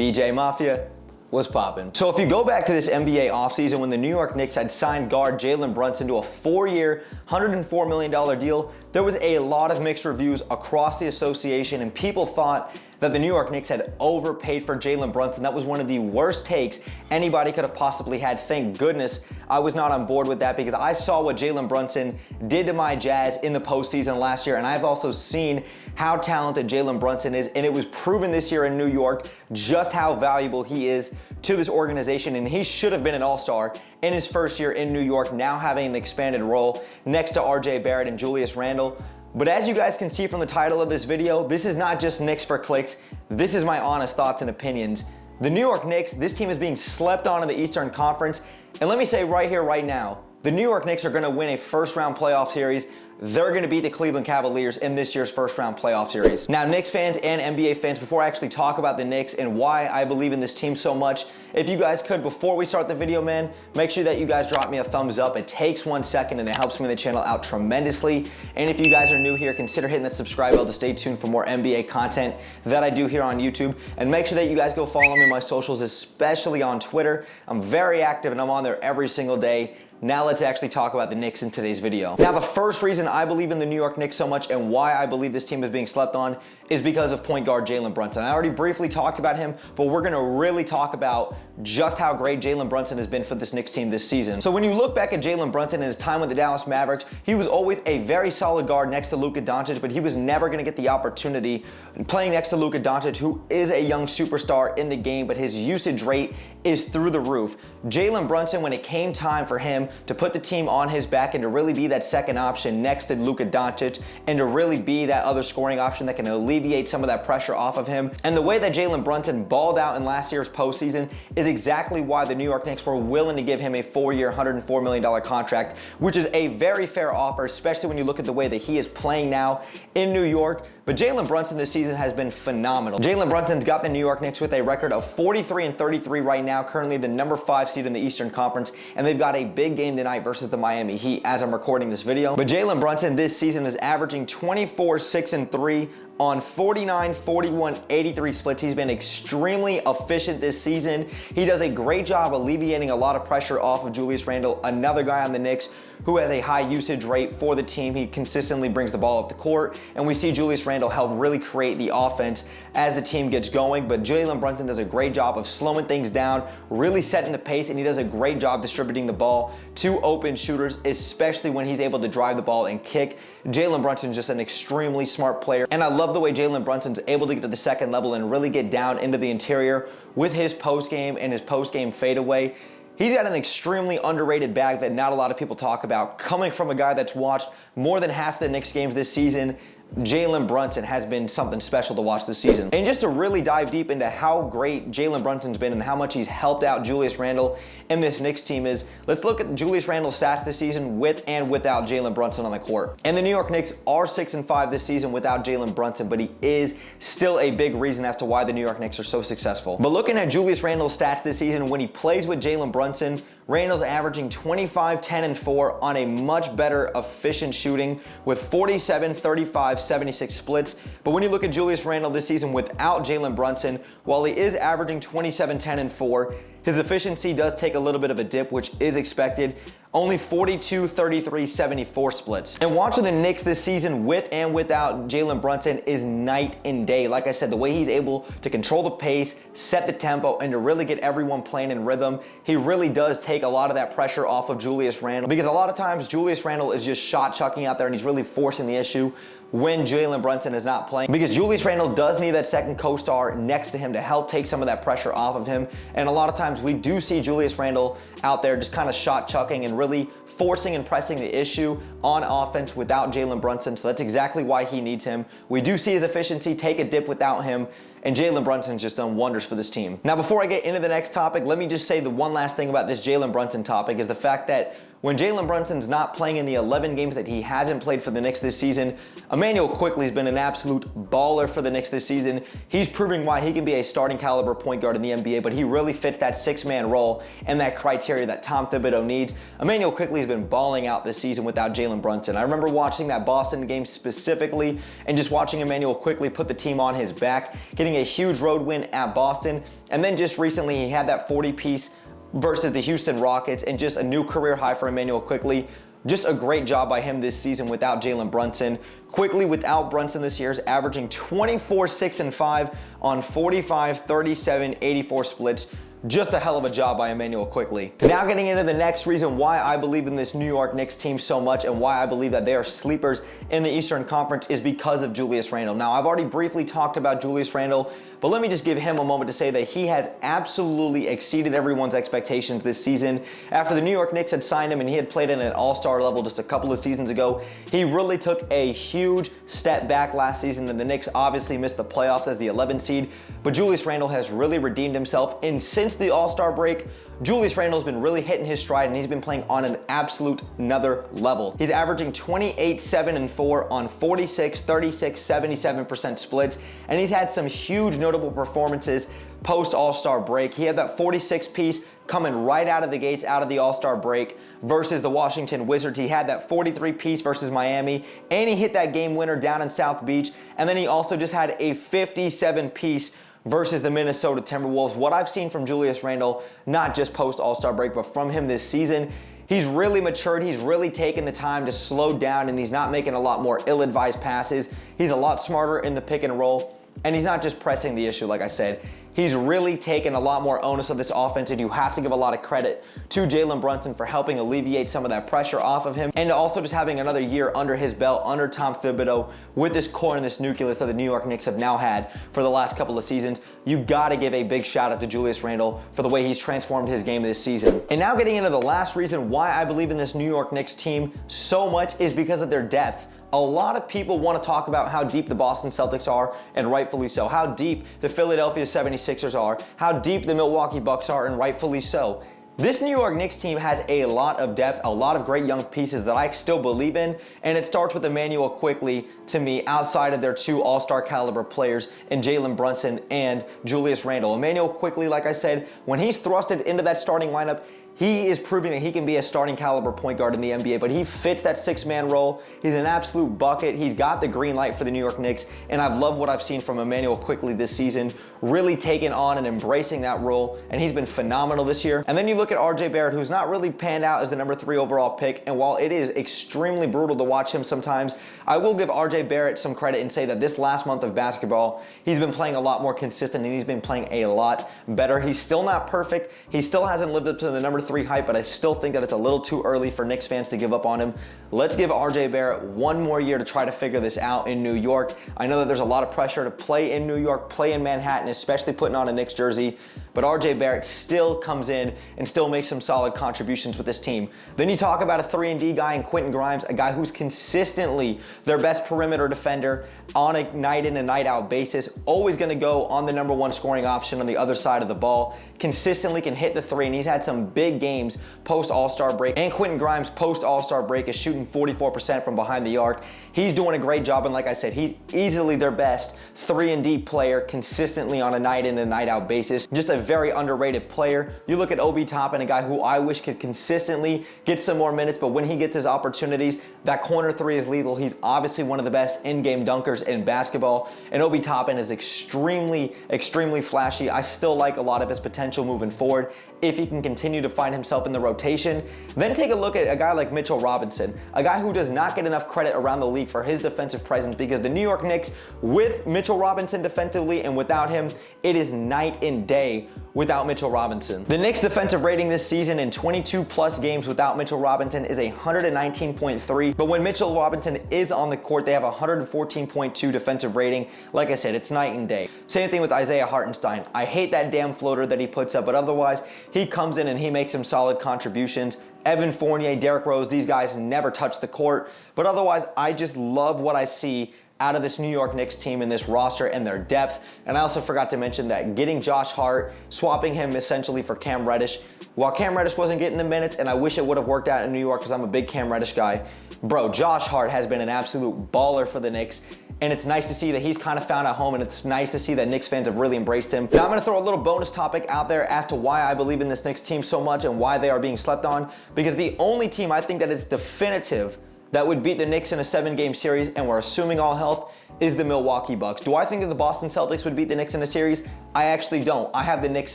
BJ Mafia was popping. So if you go back to this NBA offseason when the New York Knicks had signed guard Jalen Brunson to a 4-year, $104 million deal, there was a lot of mixed reviews across the association, and people thought that the New York Knicks had overpaid for Jalen Brunson. That was one of the worst takes anybody could have possibly had. Thank goodness I was not on board with that, because I saw what Jalen Brunson did to my Jazz in the postseason last year, and I've also seen how talented Jalen Brunson is, and it was proven this year in New York just how valuable he is to this organization, and he should have been an all-star in his first year in New York, now having an expanded role next to RJ Barrett and Julius Randle. But as you guys can see from the title of this video, this is not just Knicks for clicks. This is my honest thoughts and opinions. The New York Knicks, this team is being slept on in the Eastern Conference. And let me say right here, right now, the New York Knicks are going to win a first-round playoff series. They're going to beat the Cleveland Cavaliers in this year's first-round playoff series. Now, Knicks fans and NBA fans, before I actually talk about the Knicks and why I believe in this team so much, if you guys could, before we start the video, man, make sure that you guys drop me a thumbs up. It takes 1 second and it helps me the channel out tremendously. And if you guys are new here, consider hitting that subscribe bell to stay tuned for more NBA content that I do here on YouTube. And make sure that you guys go follow me on my socials, especially on Twitter. I'm very active and I'm on there every single day. Now let's actually talk about the Knicks in today's video. Now, the first reason I believe in the New York Knicks so much and why I believe this team is being slept on is because of point guard Jalen Brunson. I already briefly talked about him, but we're gonna really talk about just how great Jalen Brunson has been for this Knicks team this season. So when you look back at Jalen Brunson and his time with the Dallas Mavericks, he was always a very solid guard next to Luka Doncic, but he was never gonna get the opportunity playing next to Luka Doncic, who is a young superstar in the game, but his usage rate is through the roof. Jalen Brunson, when it came time for him to put the team on his back and to really be that second option next to Luka Doncic and to really be that other scoring option that can alleviate some of that pressure off of him. And the way that Jalen Brunson balled out in last year's postseason is exactly why the New York Knicks were willing to give him a 4-year, $104 million contract, which is a very fair offer, especially when you look at the way that he is playing now in New York. But Jalen Brunson this season has been phenomenal. Jalen Brunson's got the New York Knicks with a record of 43-33 right now, currently the number 5 seed in the Eastern Conference, and they've got a big game tonight versus the Miami Heat as I'm recording this video. But Jalen Brunson this season is averaging 24-6-3 on 49, 41, 83 splits. He's been extremely efficient this season. He does a great job alleviating a lot of pressure off of Julius Randle, another guy on the Knicks who has a high usage rate for the team. He consistently brings the ball up the court, and we see Julius Randle help really create the offense as the team gets going. But Jalen Brunson does a great job of slowing things down, really setting the pace, and he does a great job distributing the ball to open shooters, especially when he's able to drive the ball and kick. Jalen Brunson's just an extremely smart player, and I love the way Jalen Brunson's able to get to the second level and really get down into the interior with his post game and his post game fadeaway. He's got an extremely underrated bag that not a lot of people talk about. Coming from a guy that's watched more than half the Knicks games this season, Jalen Brunson has been something special to watch this season. And just to really dive deep into how great Jalen Brunson's been and how much he's helped out Julius Randle and this Knicks team is, let's look at Julius Randle's stats this season with and without Jalen Brunson on the court. And the New York Knicks are 6-5 this season without Jalen Brunson, but he is still a big reason as to why the New York Knicks are so successful. But looking at Julius Randle's stats this season, when he plays with Jalen Brunson, Randle's averaging 25, 10, and 4 on a much better efficient shooting with 47, 35, 76 splits. But when you look at Julius Randle this season without Jalen Brunson, while he is averaging 27, 10, and 4, his efficiency does take a little bit of a dip, which is expected. Only 42, 33, 74 splits. And watching the Knicks this season with and without Jalen Brunson is night and day. Like I said, the way he's able to control the pace, set the tempo, and to really get everyone playing in rhythm, he really does take a lot of that pressure off of Julius Randle, because a lot of times Julius Randle is just shot chucking out there and he's really forcing the issue when Jalen Brunson is not playing, because Julius Randle does need that second co-star next to him to help take some of that pressure off of him. And a lot of times we do see Julius Randle out there just kind of shot chucking and really forcing and pressing the issue on offense without Jalen Brunson. So that's exactly why he needs him. We do see his efficiency take a dip without him, and Jalen Brunson's just done wonders for this team. Now, before I get into the next topic, let me just say the one last thing about this Jalen Brunson topic is the fact that when Jalen Brunson's not playing in the 11 games that he hasn't played for the Knicks this season, Immanuel Quickley's been an absolute baller for the Knicks this season. He's proving why he can be a starting caliber point guard in the NBA, but he really fits that six-man role and that criteria that Tom Thibodeau needs. Immanuel Quickley's been balling out this season without Jalen Brunson. I remember watching that Boston game specifically and just watching Immanuel Quickley put the team on his back, getting a huge road win at Boston, and then just recently he had that 40-piece versus the Houston Rockets, and just a new career high for Immanuel Quickley. Just a great job by him this season without Jalen Brunson. Quickley without Brunson this year is averaging 24, 6, and 5 on 45, 37, 84 splits. Just a hell of a job by Immanuel Quickley. Now getting into the next reason why I believe in this New York Knicks team so much and why I believe that they are sleepers in the Eastern Conference is because of Julius Randle. Now, I've already briefly talked about Julius Randle, but let me just give him a moment to say that he has absolutely exceeded everyone's expectations this season. After the New York Knicks had signed him and he had played at an all-star level just a couple of seasons ago, he really took a huge step back last season, and the Knicks obviously missed the playoffs as the 11th seed. But Julius Randle has really redeemed himself, and since the All-Star break, Julius Randle's been really hitting his stride, and he's been playing on an absolute another level. He's averaging 28, 7, and 4 on 46, 36, 77% splits, and he's had some huge notable performances post All-Star break. He had that 46-piece coming right out of the gates, out of the All-Star break versus the Washington Wizards. He had that 43-piece versus Miami, and he hit that game winner down in South Beach, and then he also just had a 57-piece versus the Minnesota Timberwolves. What I've seen from Julius Randle, not just post All-Star break, but from him this season, he's really matured. He's really taken the time to slow down, and he's not making a lot more ill-advised passes. He's a lot smarter in the pick and roll, and he's not just pressing the issue, like I said. He's really taken a lot more onus of this offense, and you have to give a lot of credit to Jalen Brunson for helping alleviate some of that pressure off of him, and also just having another year under his belt under Tom Thibodeau with this core and this nucleus that the New York Knicks have now had for the last couple of seasons. You gotta give a big shout out to Julius Randle for the way he's transformed his game this season. And now getting into the last reason why I believe in this New York Knicks team so much is because of their depth. A lot of people want to talk about how deep the Boston Celtics are, and rightfully so. How deep the Philadelphia 76ers are. How deep the Milwaukee Bucks are, and rightfully so. This New York Knicks team has a lot of depth, a lot of great young pieces that I still believe in, and it starts with Immanuel Quickley, to me, outside of their two all-star caliber players in Jalen Brunson and Julius Randle. Immanuel Quickley, like I said, when he's thrusted into that starting lineup, he is proving that he can be a starting caliber point guard in the NBA, but he fits that six-man role. He's an absolute bucket. He's got the green light for the New York Knicks, and I've loved what I've seen from Immanuel Quickley this season, really taking on and embracing that role, and he's been phenomenal this year. And then you look at RJ Barrett, who's not really panned out as the number 3 overall pick, and while it is extremely brutal to watch him sometimes, I will give RJ Barrett some credit and say that this last month of basketball, he's been playing a lot more consistent, and he's been playing a lot better. He's still not perfect. He still hasn't lived up to the number 3 hype, but I still think that it's a little too early for Knicks fans to give up on him. Let's give RJ Barrett one more year to try to figure this out in New York. I know that there's a lot of pressure to play in New York, play in Manhattan, especially putting on a Knicks jersey, but RJ Barrett still comes in and still makes some solid contributions with this team. Then you talk about a 3-and-D guy in Quentin Grimes, a guy who's consistently their best perimeter defender on a night in and night out basis, always going to go on the number 1 scoring option on the other side of the ball, consistently can hit the 3, and he's had some big games post All-Star break. And Quentin Grimes post All-Star break is shooting 44% from behind the arc. He's doing a great job, and like I said, he's easily their best 3-and-D player consistently on a night in and night out basis. Just a very underrated player. You look at Obi Toppin, a guy who I wish could consistently get some more minutes, but when he gets his opportunities, that corner 3 is lethal. He's obviously one of the best in-game dunkers in basketball, and Obi Toppin is extremely, extremely flashy. I still like a lot of his potential moving forward if he can continue to find himself in the rotation. Then take a look at a guy like Mitchell Robinson, a guy who does not get enough credit around the league for his defensive presence, because the New York Knicks, with Mitchell Robinson defensively and without him, it is night and day without Mitchell Robinson. The Knicks defensive rating this season in 22 plus games without Mitchell Robinson is 119.3, but when Mitchell Robinson is on the court, they have 114.2 defensive rating. Like I said, it's night and day. Same thing with Isaiah Hartenstein. I hate that damn floater that he puts up, but otherwise, he comes in and he makes some solid contributions. Evan Fournier, Derrick Rose, these guys never touch the court, but otherwise, I just love what I see out of this New York Knicks team and this roster and their depth. And I also forgot to mention that getting Josh Hart, swapping him essentially for Cam Reddish, while Cam Reddish wasn't getting the minutes, and I wish it would have worked out in New York because I'm a big Cam Reddish guy, bro, Josh Hart has been an absolute baller for the Knicks. And it's nice to see that he's kind of found a home, and it's nice to see that Knicks fans have really embraced him. Now I'm gonna throw a little bonus topic out there as to why I believe in this Knicks team so much and why they are being slept on, because the only team I think that is definitive that would beat the Knicks in a 7-game series, and we're assuming all health, is the Milwaukee Bucks. Do I think that the Boston Celtics would beat the Knicks in a series? I actually don't. I have the Knicks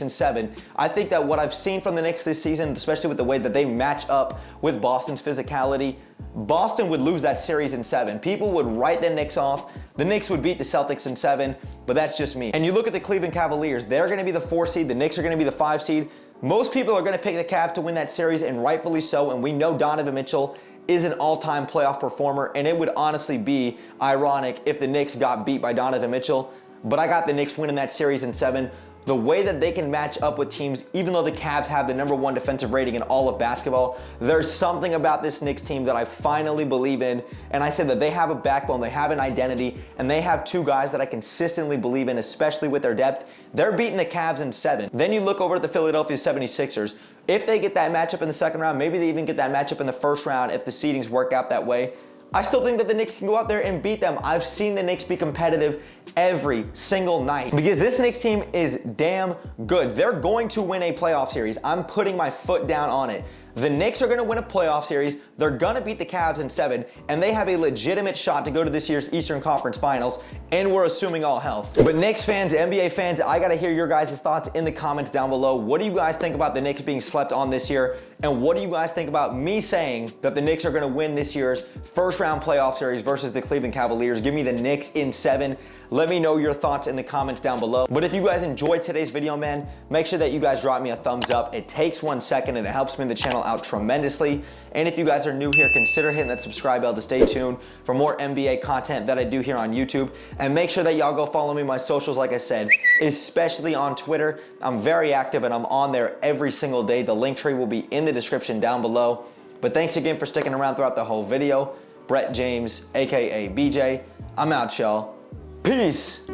in 7. I think that what I've seen from the Knicks this season, especially with the way that they match up with Boston's physicality, Boston would lose that series in 7. People would write the Knicks off. The Knicks would beat the Celtics in 7, but that's just me. And you look at the Cleveland Cavaliers, they're gonna be the 4 seed, the Knicks are gonna be the 5 seed. Most people are gonna pick the Cavs to win that series, and rightfully so, and we know Donovan Mitchell is an all-time playoff performer, and it would honestly be ironic if the Knicks got beat by Donovan Mitchell, but I got the Knicks winning that series in 7. The way that they can match up with teams, even though the Cavs have the #1 defensive rating in all of basketball, there's something about this Knicks team that I finally believe in, and I said that they have a backbone, they have an identity, and they have 2 guys that I consistently believe in, especially with their depth. They're beating the Cavs in 7. Then you look over at the Philadelphia 76ers. If they get that matchup in the second round, maybe they even get that matchup in the first round if the seedings work out that way, I still think that the Knicks can go out there and beat them. I've seen the Knicks be competitive every single night because this Knicks team is damn good. They're going to win a playoff series. I'm putting my foot down on it. The Knicks are going to win a playoff series. They're going to beat the Cavs in 7, and they have a legitimate shot to go to this year's Eastern Conference Finals, and we're assuming all health. But Knicks fans, NBA fans, I got to hear your guys' thoughts in the comments down below. What do you guys think about the Knicks being slept on this year? And what do you guys think about me saying that the Knicks are going to win this year's first round playoff series versus the Cleveland Cavaliers? Give me the Knicks in 7. Let me know your thoughts in the comments down below. But if you guys enjoyed today's video, man, make sure that you guys drop me a thumbs up. It takes 1 second and it helps me the channel out tremendously. And if you guys are new here, consider hitting that subscribe bell to stay tuned for more NBA content that I do here on YouTube. And make sure that y'all go follow me on my socials, like I said, especially on Twitter. I'm very active and I'm on there every single day. The link tree will be in the description down below. But thanks again for sticking around throughout the whole video. Brett James, aka BJ. I'm out, y'all. Peace.